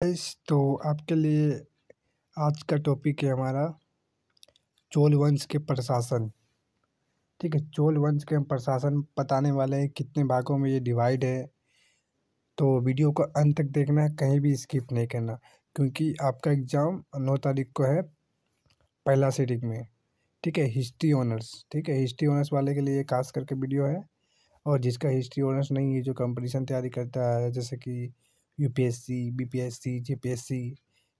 तो आपके लिए आज का टॉपिक है हमारा चोल वंश के प्रशासन। ठीक है, चोल वंश के हम प्रशासन बताने वाले हैं, कितने भागों में ये डिवाइड है। तो वीडियो को अंत तक देखना है, कहीं भी स्किप नहीं करना, क्योंकि आपका एग्ज़ाम 9 तारीख को है पहला सीटिंग में। ठीक है, हिस्ट्री ऑनर्स। ठीक है, हिस्ट्री ऑनर्स वाले के लिए ये खास करके वीडियो है। और जिसका हिस्ट्री ऑनर्स नहीं है, जो कंपटीशन तैयारी करता है, जैसे कि यूपीएससी, बीपीएससी, जेपीएससी,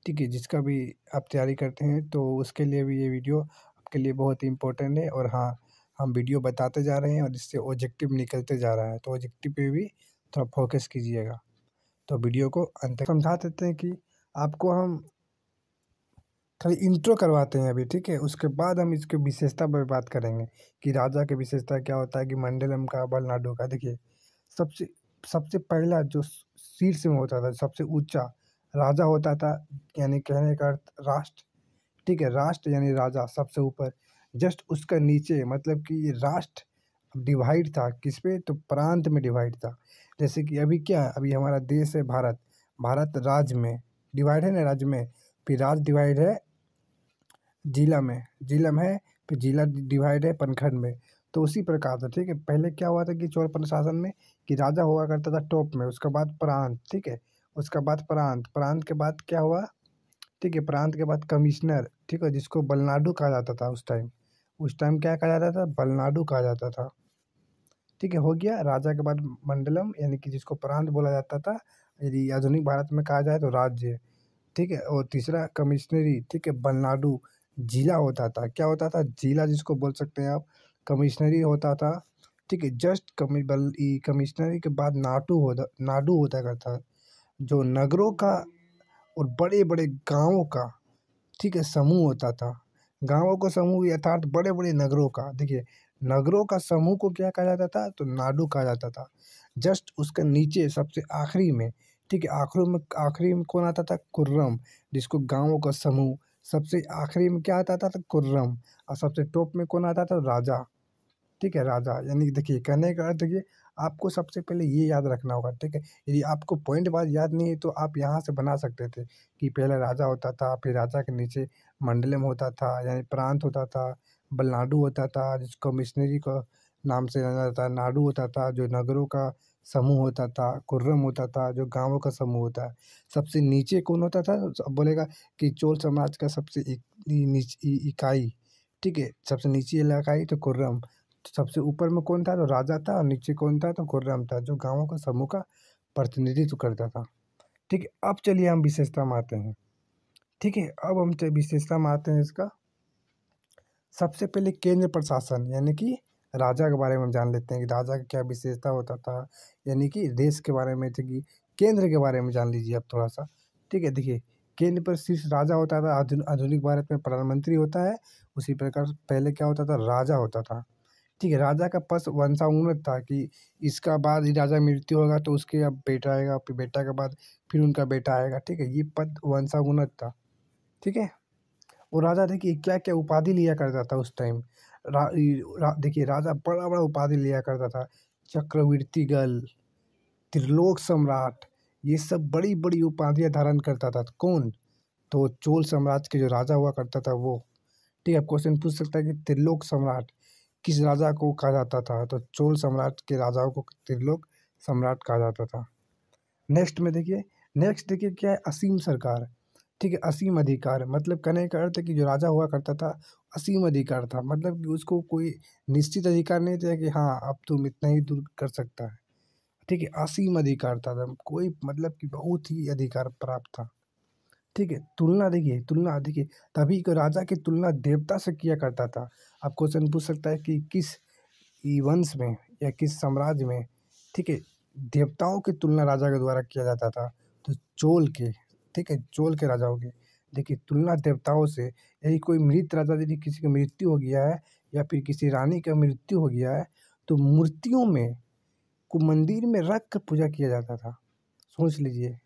ठीक है, जिसका भी आप तैयारी करते हैं, तो उसके लिए भी ये वीडियो आपके लिए बहुत ही इम्पोर्टेंट है। और हाँ, हम वीडियो बताते जा रहे हैं और इससे ऑब्जेक्टिव निकलते जा रहा है, तो ऑब्जेक्टिव पे भी थोड़ा फोकस कीजिएगा। तो वीडियो को अंत तक समझा देते हैं कि आपको हम खाली इंट्रो करवाते हैं अभी। ठीक है, उसके बाद हम इसके विशेषता पर बात करेंगे कि राजा की विशेषता क्या होता है, कि मंडलम का, बलनाडु का। देखिए, सबसे सबसे पहला जो शीर्ष में होता था, सबसे ऊंचा राजा होता था, यानी कहने का अर्थ राष्ट्र। ठीक है, राष्ट्र यानी राजा सबसे ऊपर। जस्ट उसका नीचे मतलब कि ये राष्ट्र डिवाइड था किस पे, तो प्रांत में डिवाइड था। जैसे कि अभी क्या है, अभी हमारा देश है भारत, भारत राज्य में डिवाइड है ना, राज्य में। फिर राज्य डिवाइड है जिला में, जिला में है, फिर जिला डिवाइड है प्रखंड में। तो उसी प्रकार से, ठीक है, पहले क्या हुआ था कि चोल प्रशासन में कि राजा हुआ करता था टॉप में, उसके बाद प्रांत। ठीक है, उसके बाद प्रांत, प्रांत के बाद क्या हुआ, ठीक है, प्रांत के बाद कमिश्नर। ठीक है, जिसको बलनाडु कहा जाता था उस टाइम क्या कहा जाता था, बलनाडु कहा जाता था। ठीक है, हो गया। राजा के बाद मंडलम, यानी कि जिसको प्रांत बोला जाता था, यदि आधुनिक भारत में कहा जाए तो राज्य। ठीक है, और तीसरा कमिश्नरी। ठीक है, बलनाडु जिला होता था, क्या होता था, जिला जिसको बोल सकते हैं आप, कमिश्नरी होता था। ठीक है, जस्ट कमिश्नरी के बाद नाडु होता करता, जो नगरों का और बड़े बड़े गांवों का, ठीक है, समूह होता था। गांवों का समूह अर्थात बड़े बड़े नगरों का। देखिए, नगरों का समूह को क्या कहा जाता था, तो नाडु कहा जाता था। जस्ट उसके नीचे सबसे आखिरी में, ठीक है, आखिरी में कौन आता था, कुर्रम, जिसको गांवों का समूह। सबसे आखिरी में क्या आता था, तो कुर्रम। और सबसे टॉप में कौन आता था, राजा। ठीक है, राजा यानी कि देखिए, कहने का अर्थ देखिए, आपको सबसे पहले ये याद रखना होगा। ठीक है, यदि आपको पॉइंट बात याद नहीं है तो आप यहाँ से बना सकते थे कि पहले राजा होता था, फिर राजा के नीचे मंडलम होता था यानी प्रांत होता था, बलनाडु होता था जिसको मिशनरी का नाम से जाना जाता है, नाडु होता था जो नगरों का समूह होता था, कुर्रम होता था जो गांवों का समूह होता है। सबसे नीचे कौन होता था, अब बोलेगा कि चोल समाज का सबसे इकाई। ठीक है, सबसे नीची इकाई तो कुर्रम। तो सबसे ऊपर में कौन था, तो राजा था, और नीचे कौन था, तो खुर्रम था, जो गांवों का समूह का प्रतिनिधित्व करता था। ठीक है, अब चलिए हम विशेषता में आते हैं। ठीक है, अब हम विशेषता में आते हैं इसका। सबसे पहले केंद्र प्रशासन, यानी कि राजा के बारे में हम जान लेते हैं कि राजा का क्या विशेषता होता था, यानी कि देश के बारे में, कि केंद्र के बारे में जान लीजिए अब थोड़ा सा। ठीक है, देखिए, केंद्र पर शीर्ष राजा होता था, आधुनिक भारत में प्रधानमंत्री होता है। उसी प्रकार पहले क्या होता था, राजा होता था। ठीक है, राजा का पद वंशानुगत था कि इसका बाद ही राजा मृत्यु होगा तो उसके अब बेटा आएगा, फिर बेटा के बाद फिर उनका बेटा आएगा। ठीक है, ये पद वंशानुगत था। ठीक है, और राजा देखिए क्या क्या उपाधि लिया करता था उस टाइम। देखिए, राजा बड़ा बड़ा उपाधि लिया करता था, चक्रवर्ती गल, त्रिलोक सम्राट, ये सब बड़ी बड़ी उपाधियां धारण करता था। कौन, तो चोल साम्राज्य के जो राजा हुआ करता था वो। ठीक है, क्वेश्चन पूछ सकता है कि त्रिलोक सम्राट किस राजा को कहा जाता था, तो चोल सम्राट के राजाओं को त्रिलोक सम्राट कहा जाता था। नेक्स्ट देखिए क्या है, असीम सरकार। ठीक है, असीम अधिकार, मतलब कहने का अर्थ है कि जो राजा हुआ करता था असीम अधिकार था, मतलब कि उसको कोई निश्चित अधिकार नहीं था कि हाँ अब तुम इतना ही दूर कर सकता है। ठीक है, असीम अधिकार था, कोई मतलब कि बहुत ही अधिकार प्राप्त था। ठीक है, तुलना देखिए, तभी को राजा की तुलना देवता से किया करता था। आप क्वेश्चन पूछ सकता है कि किस वंश में या किस साम्राज्य में, ठीक है, देवताओं की तुलना राजा के द्वारा किया जाता था, तो चोल के। ठीक है, चोल के राजाओं की देखिए तुलना देवताओं से। यदि कोई मृत राजा, यदि किसी की मृत्यु हो गया है या फिर किसी रानी का मृत्यु हो गया है, तो मूर्तियों में को मंदिर में रख कर पूजा किया जाता था। सोच लीजिए,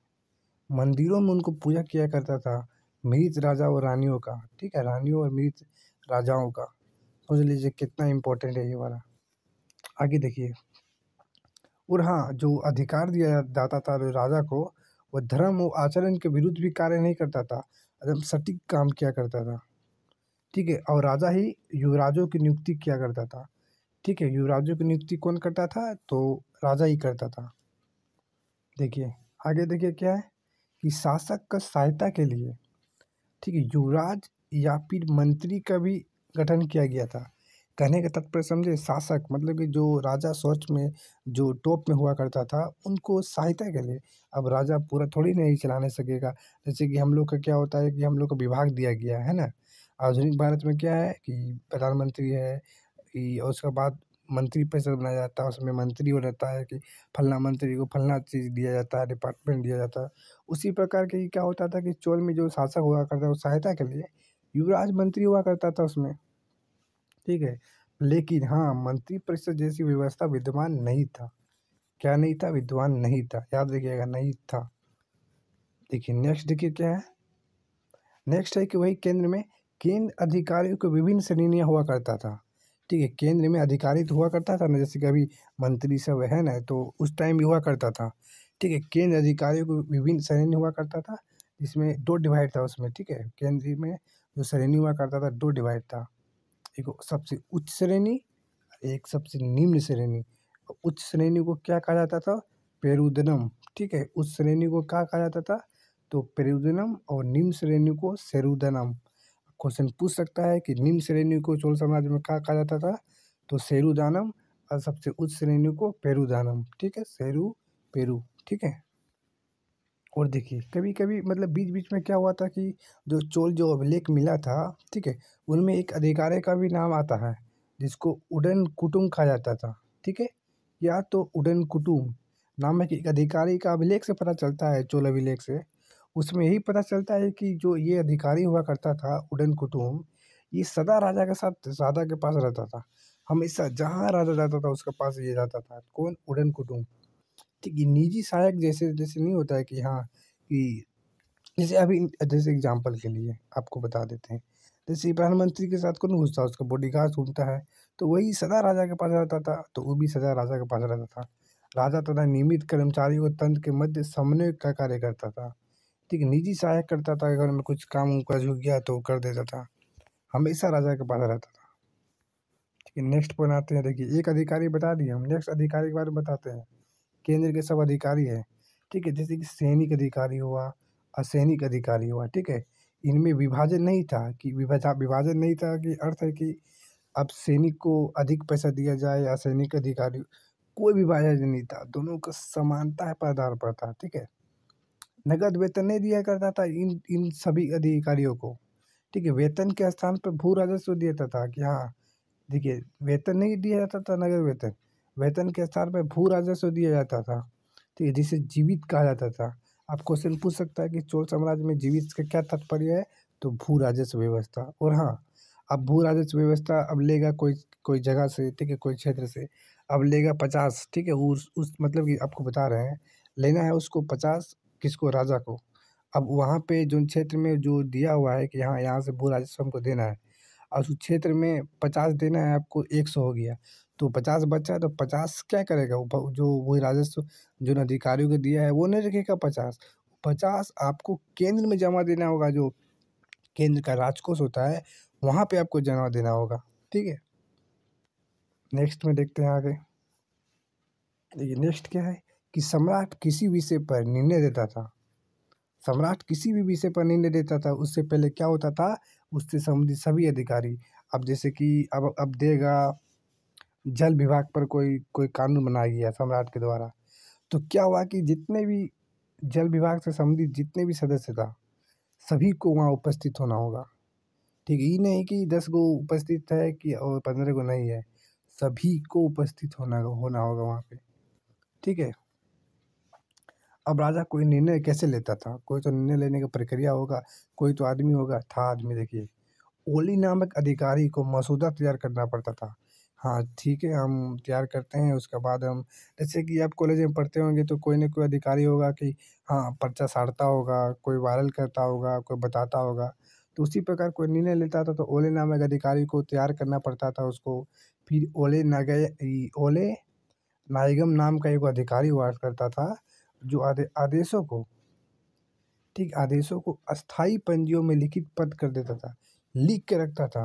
मंदिरों में उनको पूजा किया करता था, मृत राजा और रानियों का। ठीक है, रानियों और मृत राजाओं का। सोच लीजिए कितना इम्पोर्टेंट है ये वाला। आगे देखिए, और हाँ, जो अधिकार दिया जाता था राजा को, वो धर्म और आचरण के विरुद्ध भी कार्य नहीं करता था, एकदम सटीक काम किया करता था। ठीक है, और राजा ही युवराजों की नियुक्ति किया करता था। ठीक है, युवराजों की नियुक्ति कौन करता था? तो राजा ही करता था। देखिए, आगे देखिए क्या है कि शासक का सहायता के लिए, ठीक है, युवराज या फिर मंत्री का भी गठन किया गया था। कहने का तात्पर्य समझे, शासक मतलब कि जो राजा सोच में जो टॉप में हुआ करता था, उनको सहायता के लिए। अब राजा पूरा थोड़ी नहीं चलाने सकेगा। जैसे कि हम लोग का क्या होता है कि हम लोग को विभाग दिया गया है ना। आधुनिक भारत में क्या है कि प्रधानमंत्री है, और उसके बाद मंत्री परिषद बनाया जाता है, उसमें मंत्री वो रहता है कि फलना मंत्री को फलना चीज़ दिया जाता है, डिपार्टमेंट दिया जाता है। उसी प्रकार के ही क्या होता था कि चोल में जो शासक हुआ करता था, वो सहायता के लिए युवराज मंत्री हुआ करता था उसमें। ठीक है, लेकिन हाँ, मंत्री परिषद जैसी व्यवस्था विद्यमान नहीं था। क्या नहीं था? विद्यमान नहीं था, याद रखिएगा, नहीं था। देखिए नेक्स्ट, देखिए क्या है। नेक्स्ट है कि वही केंद्र अधिकारियों को विभिन्न श्रेणियाँ हुआ करता था। ठीक है, केंद्र में अधिकारी तो हुआ करता था ना, जैसे कि अभी मंत्री सब है ना, तो उस टाइम भी हुआ करता था। ठीक है, केंद्र अधिकारियों को विभिन्न श्रेणी हुआ करता था, जिसमें दो डिवाइड था उसमें। ठीक है, केंद्र में जो श्रेणी हुआ करता था, दो डिवाइड था। एक सबसे उच्च श्रेणी, एक सबसे निम्न श्रेणी। उच्च श्रेणी को क्या कहा जाता था? पेरुदनम। ठीक है, उच्च श्रेणी को क्या कहा जाता था? तो पेरुदनम, और निम्न श्रेणी को सेरुदनम। क्वेश्चन पूछ सकता है कि निम्न श्रेणी को चोल साम्राज्य में क्या कहा जाता था? तो सेरुदानम, और सबसे उच्च श्रेणी को पेरुदानम। ठीक है, सेरु पेरु। ठीक है, और देखिए कभी कभी मतलब बीच बीच में क्या हुआ था कि जो चोल जो अभिलेख मिला था, ठीक है, उनमें एक अधिकारी का भी नाम आता है, जिसको उडन कुटुम कहा जाता था। ठीक है, या तो उडन कुटुम नामक एक अधिकारी का अभिलेख से पता चलता है, चोल अभिलेख से। उसमें यही पता चलता है कि जो ये अधिकारी हुआ करता था उडन कुटुम, ये सदा राजा के साथ, राजा के पास रहता था। हमेशा जहाँ राजा जाता था उसके पास ये जाता था। कौन? उडन कुटुम। ठीक है, निजी सहायक जैसे जैसे नहीं होता है कि हाँ कि जैसे अभी जैसे एग्जांपल के लिए आपको बता देते हैं, जैसे प्रधानमंत्री के साथ कौन घूमता है? उसका बॉडीगार्ड घूमता है। तो वही सदा राजा के पास रहता था, तो वो भी सदा राजा के पास रहता था। राजा तथा नियमित कर्मचारियों को तंत्र के मध्य समन्वय का कार्य करता था। ठीक है, निजी सहायक करता था, अगर में कुछ काम उनका झुक गया तो कर देता था। हमेशा राजा के पास रहता था। ठीक है, नेक्स्ट पॉइंट आते हैं। देखिए, एक अधिकारी बता दिए हम, नेक्स्ट अधिकारी के बारे में बताते हैं। केंद्र के सब अधिकारी हैं। ठीक है, जैसे कि सैनिक अधिकारी हुआ, असैनिक अधिकारी हुआ। ठीक है, इनमें विभाजन नहीं था कि विभाजन नहीं था कि अर्थ है कि अब सैनिक को अधिक पैसा दिया जाए या सैनिक अधिकारी, कोई विभाजन नहीं था, दोनों का समानता पर आधार पर था। ठीक है, नगद वेतन नहीं दिया करता था इन इन सभी अधिकारियों को। ठीक है, वेतन के स्थान पर भू राजस्व दिया जाता था कि हाँ, देखिए वेतन नहीं दिया जाता था नगद वेतन, वेतन के स्थान पर भू राजस्व दिया जाता था। ठीक है, जिसे जीवित कहा जाता था। आप क्वेश्चन पूछ सकता है कि चोल साम्राज्य में जीवित का क्या तात्पर्य है? तो भू राजस्व व्यवस्था। और हाँ, अब भू राजस्व व्यवस्था अब लेगा कोई कोई जगह से, ठीक है, कोई क्षेत्र से, अब लेगा 50। ठीक है, उस मतलब कि आपको बता रहे हैं, लेना है उसको 50, किसको? राजा को। अब वहाँ पे जो क्षेत्र में जो दिया हुआ है कि हाँ यहाँ से भू राजस्व हमको देना है, और उस क्षेत्र में 50 देना है आपको, 100 हो गया, तो 50 बचा, तो 50 क्या करेगा? जो वही राजस्व जो अधिकारियों को दिया है वो नहीं रखेगा 50। 50 आपको केंद्र में जमा देना होगा, जो केंद्र का राजकोष होता है, वहाँ पे आपको जमा देना होगा। ठीक है, नेक्स्ट में देखते हैं आगे। देखिए नेक्स्ट क्या है कि सम्राट किसी विषय पर निर्णय देता था। सम्राट किसी भी विषय पर निर्णय देता था, उससे पहले क्या होता था? उससे संबंधित सभी अधिकारी, अब जैसे कि अब देगा जल विभाग पर कोई कोई कानून बनाया गया सम्राट के द्वारा, तो क्या हुआ कि जितने भी जल विभाग से संबंधित जितने भी सदस्य था, सभी को वहाँ उपस्थित होना होगा। ठीक है, ये नहीं कि 10 गो उपस्थित है कि और 15 गो नहीं है, सभी को उपस्थित होना होना होगा वहाँ पे। ठीक है, अब राजा कोई निर्णय कैसे लेता था? कोई तो निर्णय लेने का प्रक्रिया होगा, कोई तो आदमी होगा, था आदमी। देखिए, ओली नामक अधिकारी को मसूदा तैयार करना पड़ता था। हाँ, ठीक है, हम तैयार करते हैं, उसके बाद हम, जैसे कि आप कॉलेज में पढ़ते होंगे तो कोई न कोई अधिकारी होगा कि हाँ, पर्चा साड़ता होगा, कोई वायरल करता होगा, कोई बताता होगा। तो उसी प्रकार कोई निर्णय लेता था, तो ओले नामक अधिकारी को तैयार करना पड़ता था उसको। फिर ओले नायगम नाम का एक अधिकारी हुआ करता था, जो आदेशों को, ठीक, आदेशों को अस्थायी पंजियों में लिखित पत्र कर देता था, लिख के रखता था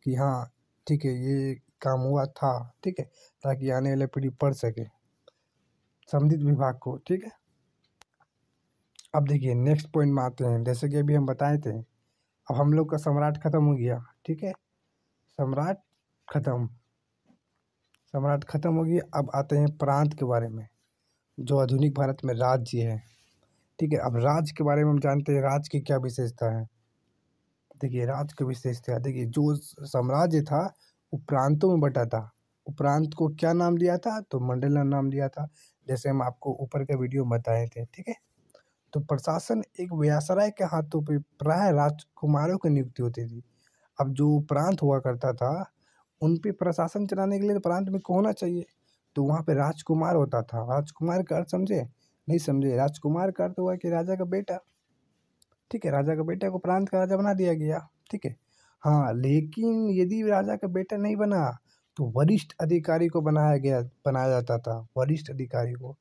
कि हाँ ठीक है ये काम हुआ था, ठीक है, ताकि आने वाले पीढ़ी पढ़ सके संबंधित विभाग को। ठीक है, अब देखिए नेक्स्ट पॉइंट में आते हैं। जैसे कि अभी हम बताए थे, अब हम लोग का सम्राट खत्म हो गया। ठीक है, सम्राट खत्म, सम्राट खत्म हो गया। अब आते हैं प्रांत के बारे में, जो आधुनिक भारत में राज्य है। ठीक है, अब राज्य के बारे में हम जानते हैं राज्य की क्या विशेषता है। देखिए राज्य की विशेषता, देखिए जो साम्राज्य था वो प्रांतों में बटा था। उपरांत को क्या नाम दिया था, तो मंडलम नाम दिया था, जैसे हम आपको ऊपर के वीडियो में बताए थे। ठीक है, तो प्रशासन एक व्यासराय के हाथों पे प्राय राजकुमारों की नियुक्ति होती थी। अब जो प्रांत हुआ करता था उन पे प्रशासन चलाने के लिए तो प्रांत में को होना चाहिए, तो वहाँ पे राजकुमार होता था। राजकुमार का अर्थ समझे? नहीं समझे? राजकुमार का अर्थ हुआ कि राजा का बेटा। ठीक है, राजा का बेटा को प्रांत का राजा बना दिया गया। ठीक है, हाँ लेकिन यदि राजा का बेटा नहीं बना तो वरिष्ठ अधिकारी को बनाया जाता था, वरिष्ठ अधिकारी को।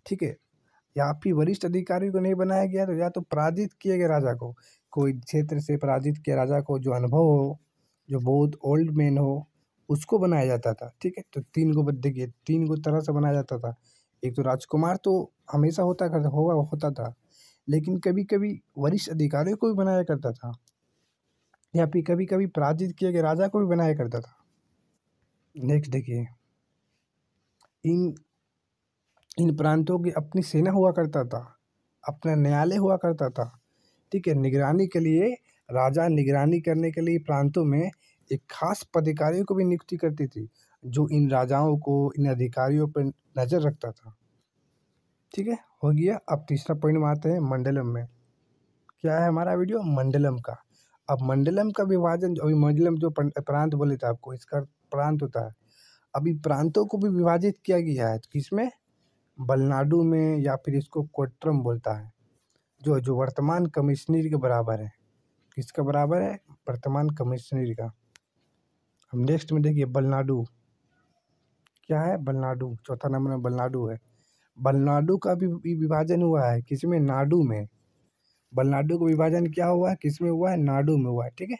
ठीक है, या फिर वरिष्ठ अधिकारी को नहीं बनाया गया तो या तो पराजित किए गए राजा को, कोई क्षेत्र से पराजित किया राजा को जो अनुभव हो, जो बहुत ओल्ड मैन हो, उसको बनाया जाता था। ठीक है, तो तीन को देखिए तीन को तरह से बनाया जाता था। एक तो राजकुमार तो हमेशा होता था, लेकिन कभी कभी वरिष्ठ अधिकारियों को भी बनाया करता था, या फिर कभी कभी पराजित किए गए राजा को भी बनाया करता था। नेक्स्ट देखिए, इन इन प्रांतों की अपनी सेना हुआ करता था, अपना न्यायालय हुआ करता था। ठीक है, निगरानी के लिए राजा निगरानी करने के लिए प्रांतों में एक खास पदाधिकारियों को भी नियुक्ति करती थी, जो इन राजाओं को, इन अधिकारियों पर नजर रखता था। ठीक है, हो गया। अब तीसरा पॉइंट में आते हैं मंडलम में। क्या है हमारा वीडियो? मंडलम का। अब मंडलम का विभाजन, अभी मंडलम जो प्रांत बोले थे आपको, इसका प्रांत होता है। अभी प्रांतों को भी विभाजित किया गया है, किसमें? बलनाडु में, या फिर इसको कोट्रम बोलता है, जो जो वर्तमान कमिश्नरी के बराबर है। किसका बराबर है? वर्तमान कमिश्नरी का। हम नेक्स्ट में देखिए बलनाडु क्या है। बलनाडु चौथा नंबर में बलनाडु है। बलनाडु का भी विभाजन हुआ है, किसमें? नाडु में। बलनाडु का विभाजन क्या हुआ है, किसमें हुआ है? नाडु में हुआ है। ठीक है,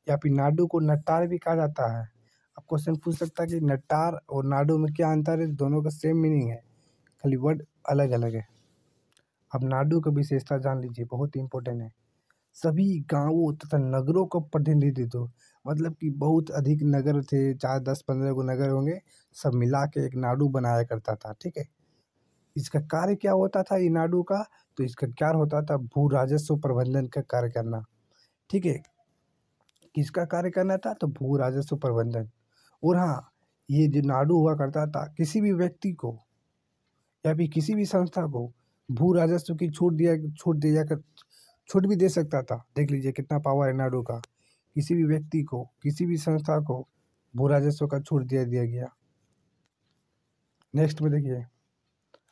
या फिर नाडु को नट्टार भी कहा जाता है। अब क्वेश्चन पूछ सकता है कि नट्टार और नाडु में क्या अंतर है? दोनों का सेम मीनिंग है, खाली वर्ड अलग अलग है। अब नाडु का विशेषता जान लीजिए, बहुत इंपॉर्टेंट है। सभी गांवों तथा नगरों का प्रतिनिधित्व, मतलब कि बहुत अधिक नगर थे, 4 10 15 को नगर होंगे, सब मिला के एक नाडु बनाया करता था। ठीक है, इसका कार्य क्या होता था ये नाडु का? तो इसका कार्य होता था भू राजस्व प्रबंधन का कार्य करना। ठीक है, किसका कार्य करना था? तो भू राजस्व प्रबंधन। और हाँ, ये जो नाडु हुआ करता था, किसी भी व्यक्ति को या फिर किसी भी संस्था को भू राजस्व की छूट भी दे सकता था। देख लीजिए कितना पावर है नाडु का। किसी भी व्यक्ति को, किसी भी संस्था को भू राजस्व का छूट दिया गया। नेक्स्ट में देखिए,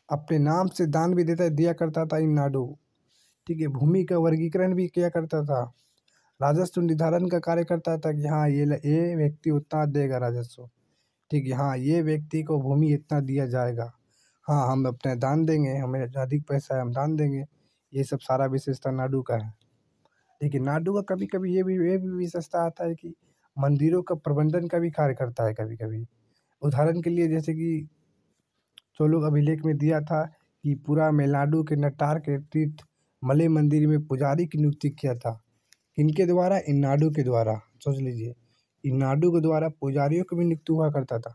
अपने नाम से दान भी दिया करता था इन नाडु। ठीक है, भूमि का वर्गीकरण भी किया करता था, राजस्व निर्धारण का कार्य करता था कि हाँ ये व्यक्ति उतना देगा राजस्व। ठीक है, हाँ ये व्यक्ति को भूमि इतना दिया जाएगा, हाँ हम अपने दान देंगे, हमें अधिक पैसा है हम दान देंगे। ये सब सारा विशेषता नाडु का है। देखिए नाडु का कभी कभी ये भी विशेषता आता है कि मंदिरों का प्रबंधन का भी कार्य करता है कभी कभी। उदाहरण के लिए जैसे कि चोलोक अभिलेख में दिया था कि पूरा मेलाडू के नट्टार के तीर्थ मलय मंदिर में पुजारी की नियुक्ति किया था। किनके द्वारा? इन नाडु के द्वारा। सोच लीजिए, इन नाडु के द्वारा पुजारियों की भी नियुक्ति हुआ करता था।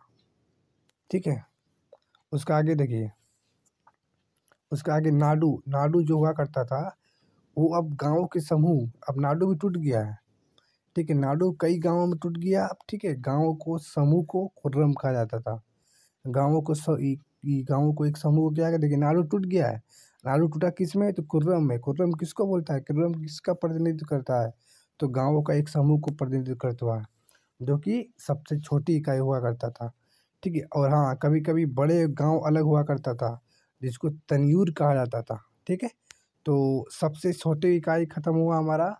ठीक है, उसका आगे देखिए, उसका आगे नाडु नाडु जो हुआ करता था वो अब गाँव के समूह, अब नाडु भी टूट गया है। ठीक है, नाडु कई गाँवों में टूट गया अब। ठीक है, गाँव को समूह को खुर्रम कहा जाता था। गाँवों को गाँवों को एक समूह को क्या है, देखिए नाडु टूट गया है। नाडु टूटा किस में? तो खुर्रम में। खुर्रम किसको बोलता है? खुर्रम किसका प्रतिनिधित्व करता है? तो गाँवों का एक समूह को प्रतिनिधित्व करता है, जो कि सबसे छोटी इकाई हुआ करता था। ठीक है, और हाँ कभी कभी बड़े गांव अलग हुआ करता था, जिसको तंयूर कहा जाता था। ठीक है, तो सबसे छोटी इकाई खत्म हुआ हमारा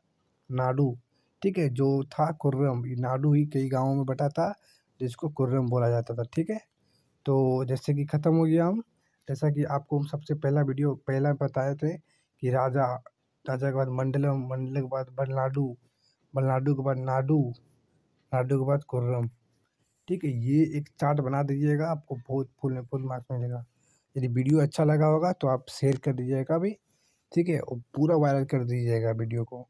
नाडु। ठीक है, जो था खुर्रम, ये नाडु ही कई गाँवों में बटा था, जिसको खुर्रम बोला जाता था। ठीक है, तो जैसे कि ख़त्म हो गया हम, जैसा कि आपको हम सबसे पहला बताए थे कि राजा गाजा के बाद मंडलम, मंडल के बाद बलनाडु, बलनाडु के बाद नाडु, नाडु के बाद कुर्रम। ठीक है, ये एक चार्ट बना दीजिएगा, आपको बहुत फुल मार्क्स मिलेगा। यदि वीडियो अच्छा लगा होगा तो आप शेयर कर दीजिएगा भी, ठीक है, और पूरा वायरल कर दीजिएगा वीडियो को।